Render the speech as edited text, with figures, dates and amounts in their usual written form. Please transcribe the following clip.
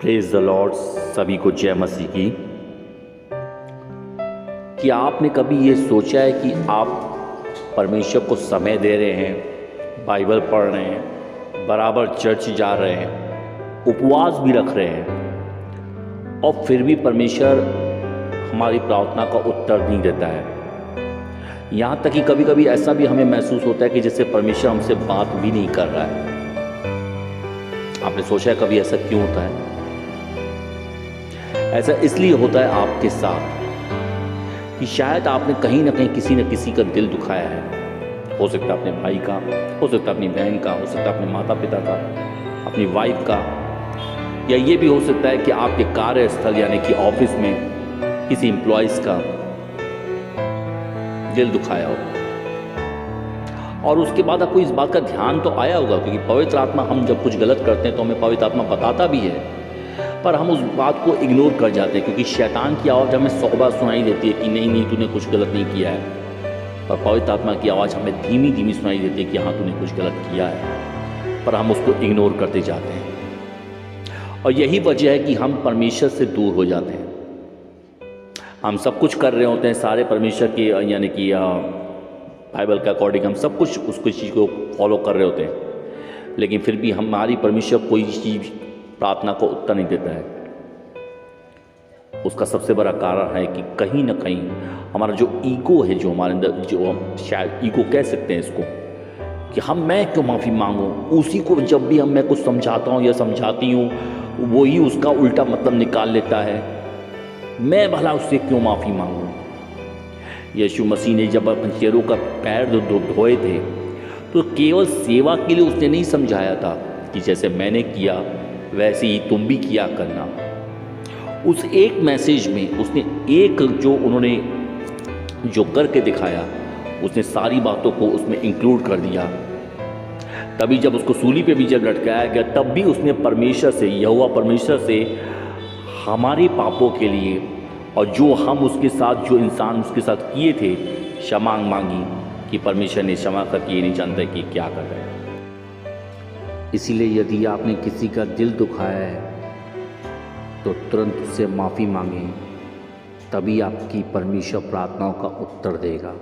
Praise the Lord. सभी को जय मसीह की। कि आपने कभी ये सोचा है कि आप परमेश्वर को समय दे रहे हैं, बाइबल पढ़ रहे हैं, बराबर चर्च जा रहे हैं, उपवास भी रख रहे हैं और फिर भी परमेश्वर हमारी प्रार्थना का उत्तर नहीं देता है। यहाँ तक कि कभी कभी ऐसा भी हमें महसूस होता है कि जैसे परमेश्वर हमसे बात भी नहीं कर रहा है। आपने सोचा है कभी ऐसा क्यों होता है? ऐसा इसलिए होता है आपके साथ कि शायद आपने कहीं ना कहीं किसी न किसी का दिल दुखाया है। हो सकता है अपने भाई का, हो सकता है अपनी बहन का, हो सकता है अपने माता पिता का, अपनी वाइफ का, या ये भी हो सकता है कि आपके कार्यस्थल यानी कि ऑफिस में किसी एम्प्लॉयज़ का दिल दुखाया हो। और उसके बाद आपको इस बात का ध्यान तो आया होगा, क्योंकि पवित्र आत्मा, हम जब कुछ गलत करते हैं तो हमें पवित्र आत्मा बताता भी है, पर हम उस बात को इग्नोर कर जाते हैं क्योंकि शैतान की आवाज़ हमें 100 बार सुनाई देती है कि नहीं तूने कुछ गलत नहीं किया है। पर पवित्र आत्मा की आवाज़ हमें धीमी धीमी सुनाई देती है कि हाँ तूने कुछ गलत किया है, पर हम उसको इग्नोर करते जाते हैं। और यही वजह है कि हम परमेश्वर से दूर हो जाते हैं। हम सब कुछ कर रहे होते हैं सारे परमेश्वर के, यानी कि बाइबल के अकॉर्डिंग हम सब कुछ उसको चीज़ को फॉलो कर रहे होते हैं, लेकिन फिर भी हमारी परमेश्वर कोई चीज़ प्रार्थना को उत्तर नहीं देता है। उसका सबसे बड़ा कारण है कि कहीं ना कहीं हमारा जो ईगो है, जो हमारे अंदर, जो हम शायद ईगो कह सकते हैं इसको, कि मैं क्यों माफ़ी मांगूं, उसी को जब भी मैं कुछ समझाता हूं या समझाती हूं वही उसका उल्टा मतलब निकाल लेता है। मैं भला उससे क्यों माफ़ी मांगूं। यीशु मसीह ने जब अपने चेलों का पैर धोए थे तो केवल सेवा के लिए उसने नहीं समझाया था कि जैसे मैंने किया वैसे ही तुम भी किया करना। उस एक मैसेज में उसने उन्होंने जो करके दिखाया, उसने सारी बातों को उसमें इंक्लूड कर दिया। तभी जब उसको सूली पे भी जब लटकाया गया, तब भी उसने परमेश्वर से, यहोवा परमेश्वर से हमारे पापों के लिए और जो हम उसके साथ, जो इंसान उसके साथ किए थे, क्षमा मांगी कि परमेश्वर ने क्षमा करके ये नहीं जानता कि क्या कर रहे हैं। इसीलिए यदि आपने किसी का दिल दुखाया है तो तुरंत उससे माफ़ी मांगें, तभी आपकी परमेश्वर प्रार्थनाओं का उत्तर देगा।